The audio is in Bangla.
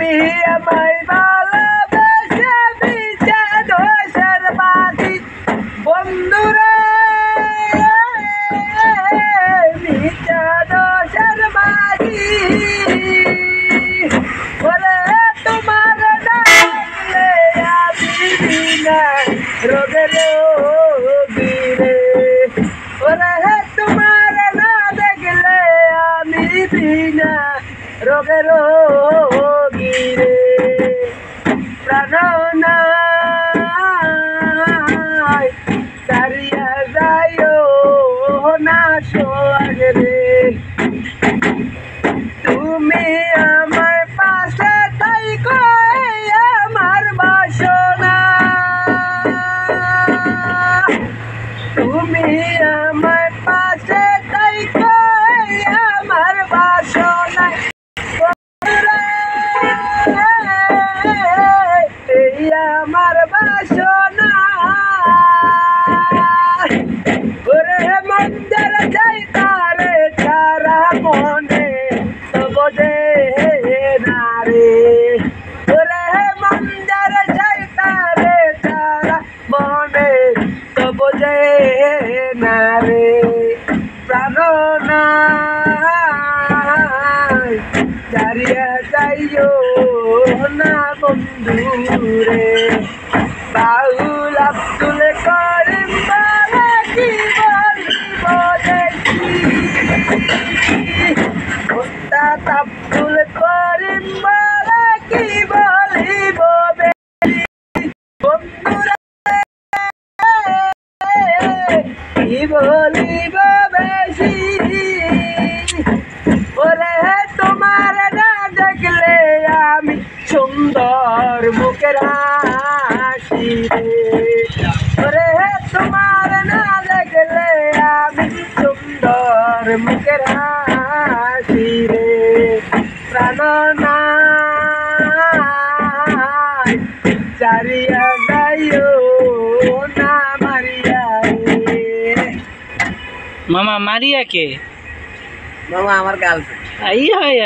তুমি আমায় ভালোবেসে দিতে দোষের বাজি বন্ধুরে দিতে দোষের বাজি ওরে তোমার ডাকলে আমি বিনা রোগের রোগী রে ওরে তোমার না দেখলে আমি বিনা রোগের রোগী রে প্রাণনায় সারিয়া যাইও না সোহাগ রে তুমি আমার পাশে থাইকো আমার বাসনা তুমি আমার পাশে থাইকো আমার বাসনা এই আমার বাসনা ওরে মন্দির যাইতারে তারা মনে তব দে না রে ওরে মন্দির যাইতারে তারা মনে তব দে না রে প্রাণনা চারিয়া যাইও না বন্ধুরে বাউল আব্দুল করিম বাবা কি বলিব দেখি ওস্তাদ আব্দুল করিম বাবা কি বলিব বন্ধুরে কি বলিব বেশি ওরে তোমার না দেখলে আমি সুন্দর মুখের হাসি রে ওরে তোমার না দেখলে আমি সুন্দর মুখের হাসি রে প্রাণনায় চারিয়া গাইও না মারিয়া রে মামা মারিয়া কে? মামা আমার গার্লফ্রেন্ড। আই হয়